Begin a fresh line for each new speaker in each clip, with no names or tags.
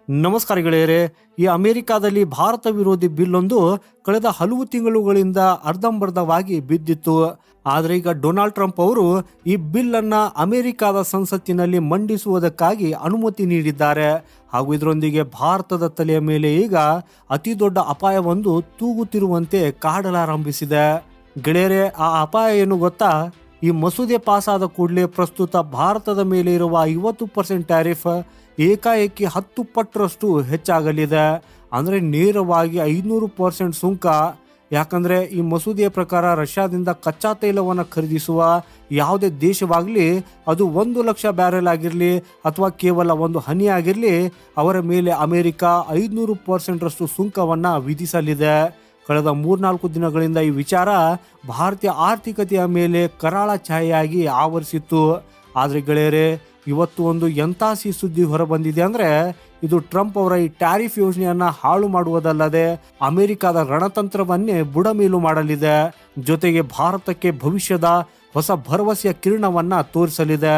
ನಮಸ್ಕಾರ ಗೆಳೆಯರೇ. ಈ ಅಮೆರಿಕಾದಲ್ಲಿ ಭಾರತ ವಿರೋಧಿ ಬಿಲ್ಲೊಂದು ಕಳೆದ ಹಲವು ತಿಂಗಳುಗಳಿಂದ ಅರ್ಧಂಬರ್ಧವಾಗಿ ಬಿದ್ದಿತ್ತು. ಆದರೆ ಈಗ ಡೊನಾಲ್ಡ್ ಟ್ರಂಪ್ ಅವರು ಈ ಬಿಲ್ ಅನ್ನ ಅಮೆರಿಕಾದ ಸಂಸತ್ತಿನಲ್ಲಿ ಮಂಡಿಸುವುದಕ್ಕಾಗಿ ಅನುಮತಿ ನೀಡಿದ್ದಾರೆ. ಹಾಗೂ ಇದರೊಂದಿಗೆ ಭಾರತದ ತಲೆಯ ಮೇಲೆ ಈಗ ಅತಿ ದೊಡ್ಡ ಅಪಾಯವೊಂದು ತೂಗುತ್ತಿರುವಂತೆ ಕಾಡಲಾರಂಭಿಸಿದೆ. ಗೆಳೆಯರೇ, ಆ ಅಪಾಯ ಏನು ಗೊತ್ತಾ? ಈ ಮಸೂದೆ ಪಾಸ್ ಆದ ಕೂಡಲೇ ಪ್ರಸ್ತುತ ಭಾರತದ ಮೇಲೆ ಇರುವ 50% ಟ್ಯಾರಿಫ್ ಏಕಾಏಕಿ 10 ಪಟ್ಟರಷ್ಟು ಹೆಚ್ಚಾಗಲಿದೆ. ಅಂದರೆ ನೇರವಾಗಿ 500% ಸುಂಕ. ಯಾಕಂದರೆ ಈ ಮಸೂದೆಯ ಪ್ರಕಾರ ರಷ್ಯಾದಿಂದ ಕಚ್ಚಾ ತೈಲವನ್ನು ಖರೀದಿಸುವ ಯಾವುದೇ ದೇಶವಾಗಲಿ, ಅದು 1 ಲಕ್ಷ ಬ್ಯಾರೆಲ್ ಆಗಿರಲಿ ಅಥವಾ ಕೇವಲ 1 ಹನಿ ಆಗಿರಲಿ, ಅವರ ಮೇಲೆ ಅಮೆರಿಕ 500% ಸುಂಕವನ್ನು ವಿಧಿಸಲಿದೆ. ಕಳೆದ 3-4 ದಿನಗಳಿಂದ ಈ ವಿಚಾರ ಭಾರತೀಯ ಆರ್ಥಿಕತೆಯ ಮೇಲೆ ಕರಾಳ ಛಾಯೆಯಾಗಿ ಆವರಿಸಿತ್ತು. ಆದರೆ ಗೆಳೆಯರೇ, ಇವತ್ತು ಒಂದು ಎಂಥ ಸಿಹಿ ಸುದ್ದಿ ಹೊರಬಂದಿದೆ ಅಂದರೆ, ಇದು ಟ್ರಂಪ್ ಅವರ ಈ ಟ್ಯಾರಿಫ್ ಯೋಜನೆಯನ್ನು ಹಾಳು ಮಾಡುವುದಲ್ಲದೆ ಅಮೆರಿಕದ ರಣತಂತ್ರವನ್ನೇ ಬುಡಮೇಲು ಮಾಡಲಿದೆ. ಜೊತೆಗೆ ಭಾರತಕ್ಕೆ ಭವಿಷ್ಯದ ಹೊಸ ಭರವಸೆಯ ಕಿರಣವನ್ನು ತೋರಿಸಲಿದೆ.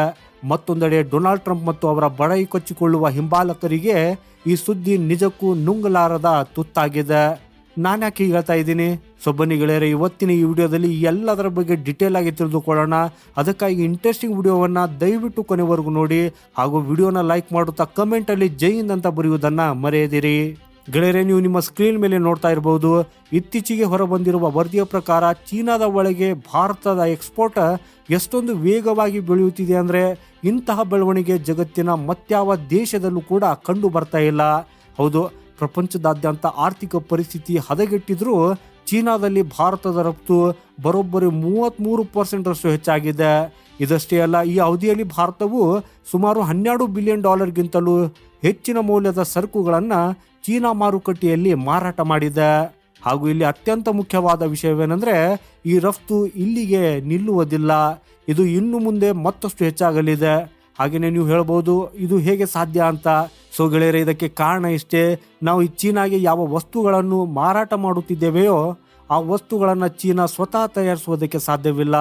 ಮತ್ತೊಂದೆಡೆ ಡೊನಾಲ್ಡ್ ಟ್ರಂಪ್ ಮತ್ತು ಅವರ ಬಡಾಯಿ ಕೊಚ್ಚಿಕೊಳ್ಳುವ ಹಿಂಬಾಲಕರಿಗೆ ಈ ಸುದ್ದಿ ನಿಜಕ್ಕೂ ನುಂಗಲಾರದ ತುತ್ತಾಗಿದೆ. ನಾನು ಯಾಕೆ ಹೀಗೆ ಹೇಳ್ತಾ ಇದ್ದೀನಿ? ಸೊ ಬನ್ನಿ ಗೆಳೆಯರೆ, ಇವತ್ತಿನ ಈ ವಿಡಿಯೋದಲ್ಲಿ ಎಲ್ಲದರ ಬಗ್ಗೆ ಡಿಟೇಲ್ ಆಗಿ ತಿಳಿದುಕೊಳ್ಳೋಣ. ಅದಕ್ಕಾಗಿ ಇಂಟ್ರೆಸ್ಟಿಂಗ್ ವಿಡಿಯೋವನ್ನು ದಯವಿಟ್ಟು ಕೊನೆವರೆಗೂ ನೋಡಿ. ಹಾಗೂ ವಿಡಿಯೋನ ಲೈಕ್ ಮಾಡುತ್ತಾ ಕಮೆಂಟಲ್ಲಿ ಜೈ ಹಿಂದ್ ಅಂತ ಬರೆಯುವುದನ್ನು ಮರೆಯದಿರಿ. ಗೆಳೆಯರೆ, ನೀವು ನಿಮ್ಮ ಸ್ಕ್ರೀನ್ ಮೇಲೆ ನೋಡ್ತಾ ಇರಬಹುದು, ಇತ್ತೀಚೆಗೆ ಹೊರಬಂದಿರುವ ವರದಿಯ ಪ್ರಕಾರ ಚೀನಾದ ಒಳಗೆ ಭಾರತದ ಎಕ್ಸ್ಪೋರ್ಟ್ ಎಷ್ಟೊಂದು ವೇಗವಾಗಿ ಬೆಳೆಯುತ್ತಿದೆ ಅಂದರೆ, ಇಂತಹ ಬೆಳವಣಿಗೆ ಜಗತ್ತಿನ ಮತ್ಯಾವ ದೇಶದಲ್ಲೂ ಕೂಡ ಕಂಡು ಬರ್ತಾ ಇಲ್ಲ. ಹೌದು, ಪ್ರಪಂಚದಾದ್ಯಂತ ಆರ್ಥಿಕ ಪರಿಸ್ಥಿತಿ ಹದಗೆಟ್ಟಿದ್ರೂ ಚೀನಾದಲ್ಲಿ ಭಾರತದ ರಫ್ತು ಬರೋಬ್ಬರಿ 33% ಹೆಚ್ಚಾಗಿದೆ. ಇದಷ್ಟೇ ಅಲ್ಲ, ಈ ಅವಧಿಯಲ್ಲಿ ಭಾರತವು ಸುಮಾರು $12 ಬಿಲಿಯನ್ ಹೆಚ್ಚಿನ ಮೌಲ್ಯದ ಸರಕುಗಳನ್ನು ಚೀನಾ ಮಾರುಕಟ್ಟೆಯಲ್ಲಿ ಮಾರಾಟ ಮಾಡಿದೆ. ಹಾಗೂ ಇಲ್ಲಿ ಅತ್ಯಂತ ಮುಖ್ಯವಾದ ವಿಷಯವೇನೆಂದರೆ, ಈ ರಫ್ತು ಇಲ್ಲಿಗೆ ನಿಲ್ಲುವುದಿಲ್ಲ. ಇದು ಇನ್ನು ಮುಂದೆ ಮತ್ತಷ್ಟು ಹೆಚ್ಚಾಗಲಿದೆ. ಹಾಗೆಯೇ ನೀವು ಹೇಳ್ಬೋದು, ಇದು ಹೇಗೆ ಸಾಧ್ಯ ಅಂತ. ಸೊ ಗೆಳೆಯರೆ, ಇದಕ್ಕೆ ಕಾರಣ ಇಷ್ಟೇ. ನಾವು ಈ ಚೀನಾಗೆ ಯಾವ ವಸ್ತುಗಳನ್ನು ಮಾರಾಟ ಮಾಡುತ್ತಿದ್ದೇವೆಯೋ ಆ ವಸ್ತುಗಳನ್ನು ಚೀನಾ ಸ್ವತಃ ತಯಾರಿಸುವುದಕ್ಕೆ ಸಾಧ್ಯವಿಲ್ಲ.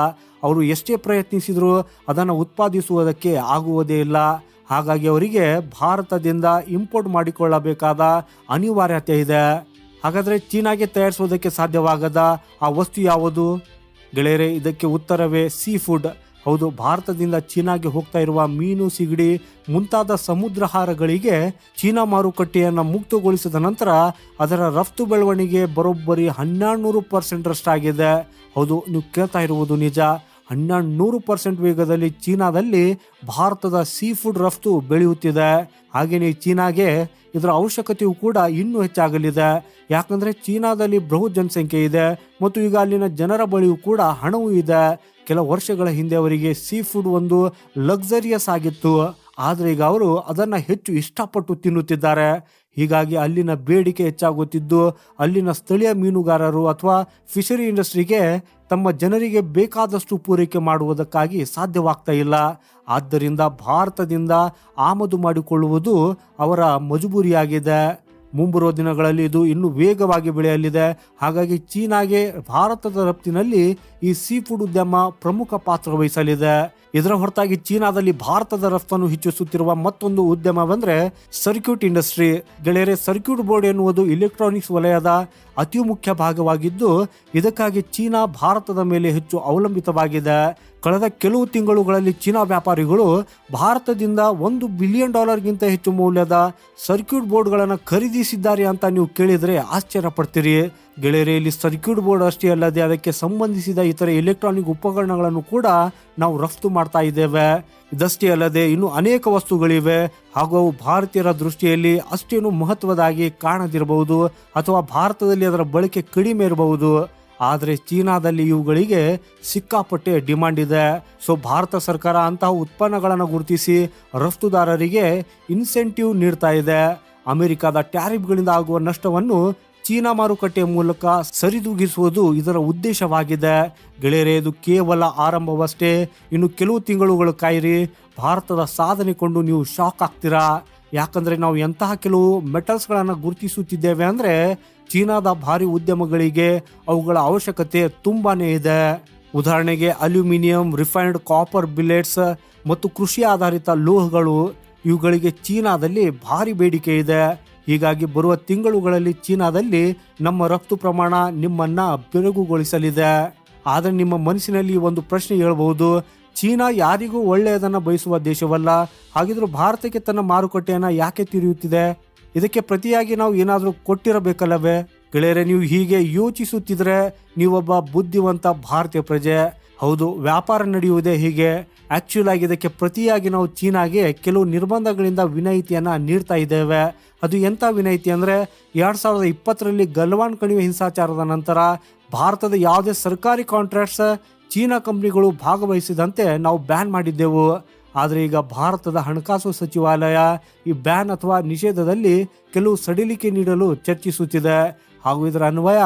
ಅವರು ಎಷ್ಟೇ ಪ್ರಯತ್ನಿಸಿದರೂ ಅದನ್ನು ಉತ್ಪಾದಿಸುವುದಕ್ಕೆ ಆಗುವುದೇ ಇಲ್ಲ. ಹಾಗಾಗಿ ಅವರಿಗೆ ಭಾರತದಿಂದ ಇಂಪೋರ್ಟ್ ಮಾಡಿಕೊಳ್ಳಬೇಕಾದ ಅನಿವಾರ್ಯತೆ ಇದೆ. ಹಾಗಾದರೆ ಚೀನಾಗೆ ತಯಾರಿಸುವುದಕ್ಕೆ ಸಾಧ್ಯವಾಗದ ಆ ವಸ್ತು ಯಾವುದು? ಗೆಳೆಯರೆ, ಇದಕ್ಕೆ ಉತ್ತರವೇ ಸೀ ಫುಡ್. ಹೌದು, ಭಾರತದಿಂದ ಚೀನಾಗೆ ಹೋಗ್ತಾ ಇರುವ ಮೀನು, ಸಿಗಡಿ ಮುಂತಾದ ಸಮುದ್ರಾಹಾರಗಳಿಗೆ ಚೀನಾ ಮಾರುಕಟ್ಟೆಯನ್ನು ಮುಕ್ತಗೊಳಿಸಿದ ನಂತರ ಅದರ ರಫ್ತು ಬೆಳವಣಿಗೆ ಬರೋಬ್ಬರಿ 1200% ಆಗಿದೆ. ಹೌದು, ನೀವು ಕೇಳ್ತಾ ಇರುವುದು ನಿಜ. 1200% ವೇಗದಲ್ಲಿ ಚೀನಾದಲ್ಲಿ ಭಾರತದ ಸೀ ಫುಡ್ ರಫ್ತು ಬೆಳೆಯುತ್ತಿದೆ. ಹಾಗೆಯೇ ಚೀನಾಗೆ ಇದರ ಅವಶ್ಯಕತೆಯೂ ಕೂಡ ಇನ್ನೂ ಹೆಚ್ಚಾಗಲಿದೆ. ಯಾಕಂದರೆ ಚೀನಾದಲ್ಲಿ ಬೃಹತ್ ಜನಸಂಖ್ಯೆ ಇದೆ ಮತ್ತು ಈಗ ಅಲ್ಲಿನ ಜನರ ಬಳಿಯೂ ಕೂಡ ಹಣವೂ ಇದೆ. ಕೆಲ ವರ್ಷಗಳ ಹಿಂದೆ ಅವರಿಗೆ ಸೀ ಫುಡ್ ಒಂದು ಲಕ್ಸರಿಯಸ್ ಆಗಿತ್ತು. ಆದರೆ ಈಗ ಅವರು ಅದನ್ನು ಹೆಚ್ಚು ಇಷ್ಟಪಟ್ಟು ತಿನ್ನುತ್ತಿದ್ದಾರೆ. ಹೀಗಾಗಿ ಅಲ್ಲಿನ ಬೇಡಿಕೆ ಹೆಚ್ಚಾಗುತ್ತಿದ್ದು, ಅಲ್ಲಿನ ಸ್ಥಳೀಯ ಮೀನುಗಾರರು ಅಥವಾ ಫಿಶರಿ ಇಂಡಸ್ಟ್ರಿಗೆ ತಮ್ಮ ಜನರಿಗೆ ಬೇಕಾದಷ್ಟು ಪೂರೈಕೆ ಮಾಡುವುದಕ್ಕಾಗಿ ಸಾಧ್ಯವಾಗ್ತಾ ಇಲ್ಲ. ಆದ್ದರಿಂದ ಭಾರತದಿಂದ ಆಮದು ಮಾಡಿಕೊಳ್ಳುವುದು ಅವರ ಮಜಬೂರಿಯಾಗಿದೆ. ಮುಂಬರುವ ದಿನಗಳಲ್ಲಿ ಇದು ಇನ್ನೂ ವೇಗವಾಗಿ ಬೆಳೆಯಲಿದೆ. ಹಾಗಾಗಿ ಚೀನಾಗೆ ಭಾರತದ ರಫ್ತಿನಲ್ಲಿ ಈ ಸೀ ಫುಡ್ ಉದ್ಯಮ ಪ್ರಮುಖ ಪಾತ್ರ ವಹಿಸಲಿದೆ. ಇದರ ಹೊರತಾಗಿ ಚೀನಾದಲ್ಲಿ ಭಾರತದ ರಫ್ತನ್ನು ಹೆಚ್ಚಿಸುತ್ತಿರುವ ಮತ್ತೊಂದು ಉದ್ಯಮವೆಂದರೆ ಸರ್ಕ್ಯೂಟ್ ಇಂಡಸ್ಟ್ರಿ. ಗೆಳೆಯರೆ, ಸರ್ಕ್ಯೂಟ್ ಬೋರ್ಡ್ ಎನ್ನುವುದು ಇಲೆಕ್ಟ್ರಾನಿಕ್ಸ್ ವಲಯದ ಅತಿ ಮುಖ್ಯ ಭಾಗವಾಗಿದ್ದು, ಇದಕ್ಕಾಗಿ ಚೀನಾ ಭಾರತದ ಮೇಲೆ ಹೆಚ್ಚು ಅವಲಂಬಿತವಾಗಿದೆ. ಕಳೆದ ಕೆಲವು ತಿಂಗಳುಗಳಲ್ಲಿ ಚೀನಾ ವ್ಯಾಪಾರಿಗಳು ಭಾರತದಿಂದ $1 ಬಿಲಿಯನ್ ಹೆಚ್ಚು ಮೌಲ್ಯದ ಸರ್ಕ್ಯೂಟ್ ಬೋರ್ಡ್ಗಳನ್ನು ಖರೀದಿಸಿದ್ದಾರೆ ಅಂತ ನೀವು ಕೇಳಿದರೆ ಆಶ್ಚರ್ಯ ಪಡ್ತೀರಿ. ಗೆಳೆಯರೆ, ಇಲ್ಲಿ ಸರ್ಕ್ಯೂಟ್ ಬೋರ್ಡ್ ಅಷ್ಟೇ ಅಲ್ಲದೆ ಅದಕ್ಕೆ ಸಂಬಂಧಿಸಿದ ಇತರ ಎಲೆಕ್ಟ್ರಾನಿಕ್ ಉಪಕರಣಗಳನ್ನು ಕೂಡ ನಾವು ರಫ್ತು ಮಾಡ್ತಾ ಇದ್ದೇವೆ. ಇದಷ್ಟೇ ಅಲ್ಲದೆ ಇನ್ನೂ ಅನೇಕ ವಸ್ತುಗಳಿವೆ. ಹಾಗೂ ಅವು ಭಾರತೀಯರ ದೃಷ್ಟಿಯಲ್ಲಿ ಅಷ್ಟೇನು ಮಹತ್ವದಾಗಿ ಕಾಣದಿರಬಹುದು ಅಥವಾ ಭಾರತದಲ್ಲಿ ಅದರ ಬಳಕೆ ಕಡಿಮೆ ಇರಬಹುದು. ಆದರೆ ಚೀನಾದಲ್ಲಿ ಇವುಗಳಿಗೆ ಸಿಕ್ಕಾಪಟ್ಟೆ ಡಿಮಾಂಡ್ ಇದೆ. ಸೊ ಭಾರತ ಸರ್ಕಾರ ಅಂತಹ ಉತ್ಪನ್ನಗಳನ್ನು ಗುರುತಿಸಿ ರಫ್ತುದಾರರಿಗೆ ಇನ್ಸೆಂಟಿವ್ ನೀಡ್ತಾ ಇದೆ. ಅಮೆರಿಕದ ಟ್ಯಾರಿಫ್ಗಳಿಂದ ಆಗುವ ನಷ್ಟವನ್ನು ಚೀನಾ ಮಾರುಕಟ್ಟೆಯ ಮೂಲಕ ಸರಿದೂಗಿಸುವುದು ಇದರ ಉದ್ದೇಶವಾಗಿದೆ. ಗೆಳೆಯರೇ, ಇದು ಕೇವಲ ಆರಂಭವಷ್ಟೇ. ಇನ್ನು ಕೆಲವು ತಿಂಗಳುಗಳು ಕಾಯಿರಿ. ಭಾರತದ ಸಾಧನೆ ಕೊಂಡು ನೀವು ಶಾಕ್ ಆಗ್ತೀರಾ. ಯಾಕಂದರೆ ನಾವು ಎಂತಹ ಕೆಲವು ಮೆಟಲ್ಸ್ಗಳನ್ನು ಗುರುತಿಸುತ್ತಿದ್ದೇವೆ ಅಂದರೆ, ಚೀನಾದ ಭಾರಿ ಉದ್ಯಮಗಳಿಗೆ ಅವುಗಳ ಅವಶ್ಯಕತೆ ತುಂಬಾನೇ ಇದೆ. ಉದಾಹರಣೆಗೆ ಅಲ್ಯೂಮಿನಿಯಂ, ರಿಫೈನ್ಡ್ ಕಾಪರ್ ಬಿಲೆಟ್ಸ್ ಮತ್ತು ಕೃಷಿ ಆಧಾರಿತ ಲೋಹಗಳು ಇವುಗಳಿಗೆ ಚೀನಾದಲ್ಲಿ ಭಾರಿ ಬೇಡಿಕೆ ಇದೆ. ಹೀಗಾಗಿ ಬರುವ ತಿಂಗಳುಗಳಲ್ಲಿ ಚೀನಾದಲ್ಲಿ ನಮ್ಮ ರಫ್ತು ಪ್ರಮಾಣ ನಿಮ್ಮನ್ನ ಬೆರಗುಗೊಳಿಸಲಿದೆ. ಆದರೆ ನಿಮ್ಮ ಮನಸ್ಸಿನಲ್ಲಿ ಒಂದು ಪ್ರಶ್ನೆ ಹೇಳ್ಬಹುದು, ಚೀನಾ ಯಾರಿಗೂ ಒಳ್ಳೆಯದನ್ನ ಬಯಸುವ ದೇಶವಲ್ಲ, ಹಾಗಿದ್ರೂ ಭಾರತಕ್ಕೆ ತನ್ನ ಮಾರುಕಟ್ಟೆಯನ್ನ ಯಾಕೆ ತಿರುಯುತ್ತಿದೆ? ಇದಕ್ಕೆ ಪ್ರತಿಯಾಗಿ ನಾವು ಏನಾದರೂ ಕೊಟ್ಟಿರಬೇಕಲ್ಲವೇ? ಗೆಳೆಯರೆ, ನೀವು ಹೀಗೆ ಯೋಚಿಸುತ್ತಿದ್ರೆ ನೀವೊಬ್ಬ ಬುದ್ಧಿವಂತ ಭಾರತೀಯ ಪ್ರಜೆ. ಹೌದು, ವ್ಯಾಪಾರ ನಡೆಯುವುದೇ ಹೀಗೆ. ಆಕ್ಚುಲ್ ಆಗಿ ಇದಕ್ಕೆ ಪ್ರತಿಯಾಗಿ ನಾವು ಚೀನಾಗೆ ಕೆಲವು ನಿರ್ಬಂಧಗಳಿಂದ ವಿನಾಯಿತಿಯನ್ನ ನೀಡ್ತಾ ಇದ್ದೇವೆ. ಅದು ಎಂಥ ವಿನಾಯಿತಿ ಅಂದರೆ, 2020ರಲ್ಲಿ ಗಲ್ವಾನ್ ಕಣಿವೆ ಹಿಂಸಾಚಾರದ ನಂತರ ಭಾರತದ ಯಾವುದೇ ಸರ್ಕಾರಿ ಕಾಂಟ್ರಾಕ್ಟ್ಸ್ ಚೀನಾ ಕಂಪ್ನಿಗಳು ಭಾಗವಹಿಸಿದಂತೆ ನಾವು ಬ್ಯಾನ್ ಮಾಡಿದ್ದೆವು. ಆದರೆ ಈಗ ಭಾರತದ ಹಣಕಾಸು ಸಚಿವಾಲಯ ಈ ಬ್ಯಾನ್ ಅಥವಾ ನಿಷೇಧದಲ್ಲಿ ಕೆಲವು ಸಡಿಲಿಕೆ ನೀಡಲು ಚರ್ಚಿಸುತ್ತಿದೆ. ಹಾಗೂ ಇದರ ಅನ್ವಯ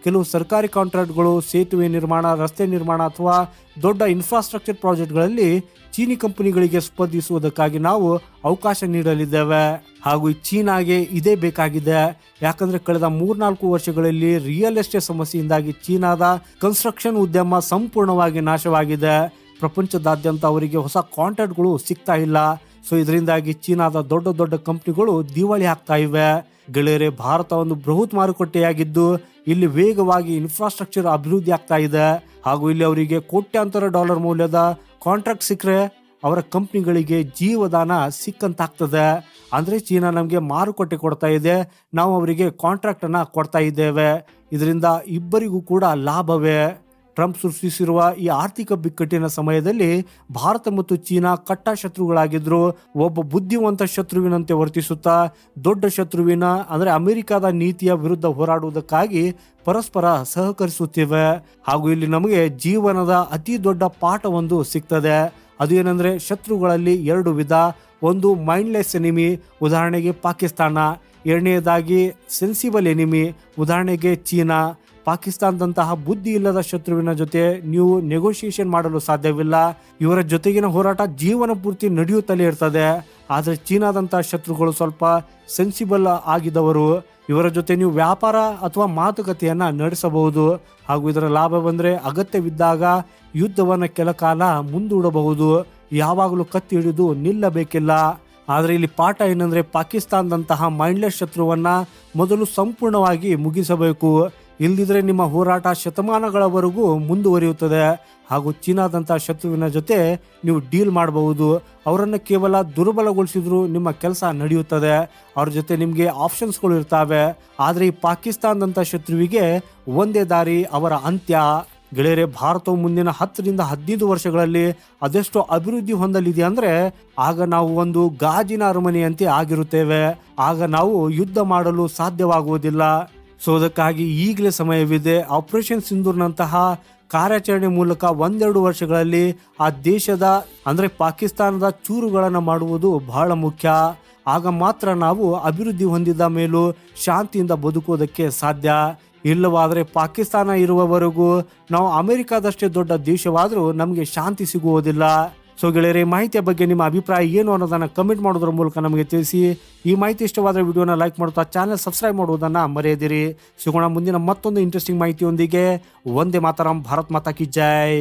ಕೆಲವು ಸರ್ಕಾರಿ ಕಾಂಟ್ರಾಕ್ಟ್ಗಳು, ಸೇತುವೆ ನಿರ್ಮಾಣ, ರಸ್ತೆ ನಿರ್ಮಾಣ ಅಥವಾ ದೊಡ್ಡ ಇನ್ಫ್ರಾಸ್ಟ್ರಕ್ಚರ್ ಪ್ರಾಜೆಕ್ಟ್ಗಳಲ್ಲಿ ಚೀನಿ ಕಂಪನಿಗಳಿಗೆ ಸ್ಪರ್ಧಿಸುವುದಕ್ಕಾಗಿ ನಾವು ಅವಕಾಶ ನೀಡಲಿದ್ದೇವೆ. ಹಾಗೂ ಚೀನಾಗೆ ಇದೇ ಬೇಕಾಗಿದೆ. ಯಾಕಂದ್ರೆ ಕಳೆದ 3-4 ವರ್ಷಗಳಲ್ಲಿ ರಿಯಲ್ ಎಸ್ಟೇಟ್ ಸಮಸ್ಯೆಯಿಂದಾಗಿ ಚೀನಾದ ಕನ್ಸ್ಟ್ರಕ್ಷನ್ ಉದ್ಯಮ ಸಂಪೂರ್ಣವಾಗಿ ನಾಶವಾಗಿದೆ. ಪ್ರಪಂಚದಾದ್ಯಂತ ಅವರಿಗೆ ಹೊಸ ಕಾಂಟ್ರಾಕ್ಟ್ಗಳು ಸಿಗ್ತಾ ಇಲ್ಲ. ಸೊ ಇದರಿಂದಾಗಿ ಚೀನಾದ ದೊಡ್ಡ ದೊಡ್ಡ ಕಂಪ್ನಿಗಳು ದಿವಾಳಿ ಆಗ್ತಾ ಇವೆ. ಗೆಳೆಯರೆ, ಭಾರತ ಒಂದು ಬೃಹತ್ ಮಾರುಕಟ್ಟೆಯಾಗಿದ್ದು ಇಲ್ಲಿ ವೇಗವಾಗಿ ಇನ್ಫ್ರಾಸ್ಟ್ರಕ್ಚರ್ ಅಭಿವೃದ್ಧಿ ಆಗ್ತಾ ಇದೆ. ಹಾಗೂ ಇಲ್ಲಿ ಅವರಿಗೆ ಕೋಟ್ಯಾಂತರ ಡಾಲರ್ ಮೌಲ್ಯದ ಕಾಂಟ್ರಾಕ್ಟ್ ಸಿಕ್ಕರೆ ಅವರ ಕಂಪ್ನಿಗಳಿಗೆ ಜೀವದಾನ ಸಿಕ್ಕಂತಾಗ್ತದೆ. ಅಂದ್ರೆ ಚೀನಾ ನಮಗೆ ಮಾರುಕಟ್ಟೆ ಕೊಡ್ತಾ ಇದೆ, ನಾವು ಅವರಿಗೆ ಕಾಂಟ್ರಾಕ್ಟ್ ಅನ್ನ ಕೊಡ್ತಾ ಇದ್ದೇವೆ. ಇದರಿಂದ ಇಬ್ಬರಿಗೂ ಕೂಡ ಲಾಭವೇ. ಟ್ರಂಪ್ ಸೃಷ್ಟಿಸಿರುವ ಈ ಆರ್ಥಿಕ ಬಿಕ್ಕಟ್ಟಿನ ಸಮಯದಲ್ಲಿ ಭಾರತ ಮತ್ತು ಚೀನಾ ಕಟ್ಟ ಶತ್ರುಗಳಾಗಿದ್ರು. ಒಬ್ಬ ಬುದ್ಧಿವಂತ ಶತ್ರುವಿನಂತೆ ವರ್ತಿಸುತ್ತಾ ದೊಡ್ಡ ಶತ್ರುವಿನ ಅಂದ್ರೆ ಅಮೆರಿಕದ ನೀತಿಯ ವಿರುದ್ಧ ಹೋರಾಡುವುದಕ್ಕಾಗಿ ಪರಸ್ಪರ ಸಹಕರಿಸುತ್ತಿವೆ. ಹಾಗೂ ಇಲ್ಲಿ ನಮಗೆ ಜೀವನದ ಅತಿ ದೊಡ್ಡ ಪಾಠವೊಂದು ಸಿಗ್ತದೆ. ಅದು ಏನಂದ್ರೆ, ಶತ್ರುಗಳಲ್ಲಿ 2 ವಿಧ. ಒಂದು ಮೈಂಡ್ಲೆಸ್ ಎನಿಮಿ, ಉದಾಹರಣೆಗೆ ಪಾಕಿಸ್ತಾನ. ಎರಡನೆಯದಾಗಿ ಸೆನ್ಸಿಬಲ್ ಎನಿಮಿ, ಉದಾಹರಣೆಗೆ ಚೀನಾ. ಪಾಕಿಸ್ತಾನದಂತಹ ಬುದ್ಧಿ ಇಲ್ಲದ ಶತ್ರುವಿನ ಜೊತೆ ನೀವು ನೆಗೋಷಿಯೇಷನ್ ಮಾಡಲು ಸಾಧ್ಯವಿಲ್ಲ. ಇವರ ಜೊತೆಗಿನ ಹೋರಾಟ ಜೀವನ ಪೂರ್ತಿ ನಡೆಯುತ್ತಲೇ ಇರ್ತದೆ. ಆದರೆ ಚೀನಾದಂತಹ ಶತ್ರುಗಳು ಸ್ವಲ್ಪ ಸೆನ್ಸಿಬಲ್ ಆಗಿದವರು. ಇವರ ಜೊತೆ ನೀವು ವ್ಯಾಪಾರ ಅಥವಾ ಮಾತುಕತೆಯನ್ನ ನಡೆಸಬಹುದು. ಹಾಗೂ ಇದರ ಲಾಭ ಬಂದ್ರೆ ಅಗತ್ಯವಿದ್ದಾಗ ಯುದ್ಧವನ್ನ ಕೆಲ ಕಾಲ ಮುಂದೂಡಬಹುದು. ಯಾವಾಗಲೂ ಕತ್ತಿ ಹಿಡಿದು ನಿಲ್ಲಬೇಕಿಲ್ಲ. ಆದರೆ ಇಲ್ಲಿ ಪಾಠ ಏನಂದ್ರೆ, ಪಾಕಿಸ್ತಾನದಂತಹ ಮೈಂಡ್ಲೆಸ್ ಶತ್ರುವನ್ನ ಮೊದಲು ಸಂಪೂರ್ಣವಾಗಿ ಮುಗಿಸಬೇಕು. ಇಲ್ದಿದ್ರೆ ನಿಮ್ಮ ಹೋರಾಟ ಶತಮಾನಗಳವರೆಗೂ ಮುಂದುವರಿಯುತ್ತದೆ. ಹಾಗೂ ಚೀನಾದಂತಹ ಶತ್ರುವಿನ ಜೊತೆ ನೀವು ಡೀಲ್ ಮಾಡಬಹುದು. ಅವರನ್ನು ಕೇವಲ ದುರ್ಬಲಗೊಳಿಸಿದ್ರು ನಿಮ್ಮ ಕೆಲಸ ನಡೆಯುತ್ತದೆ. ಅವ್ರ ಜೊತೆ ನಿಮಗೆ ಆಪ್ಷನ್ಸ್ಗಳು ಇರ್ತವೆ. ಆದರೆ ಈ ಪಾಕಿಸ್ತಾನದಂಥ ಶತ್ರುವಿಗೆ ಒಂದೇ ದಾರಿ, ಅವರ ಅಂತ್ಯ. ಗೆಳೆಯರೆ, ಭಾರತವು ಮುಂದಿನ 10-15 ವರ್ಷಗಳಲ್ಲಿ ಅದೆಷ್ಟು ಅಭಿವೃದ್ಧಿ ಹೊಂದಲಿದೆ ಅಂದ್ರೆ, ಆಗ ನಾವು ಒಂದು ಗಾಜಿನ ಅರಮನೆಯಂತೆ ಆಗಿರುತ್ತೇವೆ. ಆಗ ನಾವು ಯುದ್ಧ ಮಾಡಲು ಸಾಧ್ಯವಾಗುವುದಿಲ್ಲ. ಸೊ ಅದಕ್ಕಾಗಿ ಈಗಲೇ ಸಮಯವಿದೆ. ಆಪರೇಷನ್ ಸಿಂಧೂರ್ನಂತಹ ಕಾರ್ಯಾಚರಣೆ ಮೂಲಕ 1-2 ವರ್ಷಗಳಲ್ಲಿ ಆ ದೇಶದ ಅಂದ್ರೆ ಪಾಕಿಸ್ತಾನದ ಚೂರುಗಳನ್ನು ಮಾಡುವುದು ಬಹಳ ಮುಖ್ಯ. ಆಗ ಮಾತ್ರ ನಾವು ಅಭಿವೃದ್ಧಿ ಹೊಂದಿದ ಮೇಲೂ ಶಾಂತಿಯಿಂದ ಬದುಕೋದಕ್ಕೆ ಸಾಧ್ಯ. ಇಲ್ಲವಾದರೆ ಪಾಕಿಸ್ತಾನ ಇರುವವರೆಗೂ ನಾವು ಅಮೆರಿಕಾದಷ್ಟೇ ದೊಡ್ಡ ದೇಶವಾದರೂ ನಮಗೆ ಶಾಂತಿ ಸಿಗುವುದಿಲ್ಲ. ಸೊ ಗೆಳೆಯರೆ, ಮಾಹಿತಿಯ ಬಗ್ಗೆ ನಿಮ್ಮ ಅಭಿಪ್ರಾಯ ಏನು ಅನ್ನೋದನ್ನ ಕಮೆಂಟ್ ಮಾಡೋದ್ರ ಮೂಲಕ ನಮಗೆ ತಿಳಿಸಿ. ಈ ಮಾಹಿತಿ ಇಷ್ಟವಾದರೆ ವಿಡಿಯೋನ ಲೈಕ್ ಮಾಡುತ್ತಾ ಚಾನೆಲ್ ಸಬ್ಸ್ಕ್ರೈಬ್ ಮಾಡುವುದನ್ನ ಮರೆಯದಿರಿ. ಸಿಗೋಣ ಮುಂದಿನ ಮತ್ತೊಂದು ಇಂಟ್ರೆಸ್ಟಿಂಗ್ ಮಾಹಿತಿಯೊಂದಿಗೆ. ವಂದೇ ಮಾತರಂ. ಭಾರತ್ ಮಾತಾ ಕಿ ಜೈ.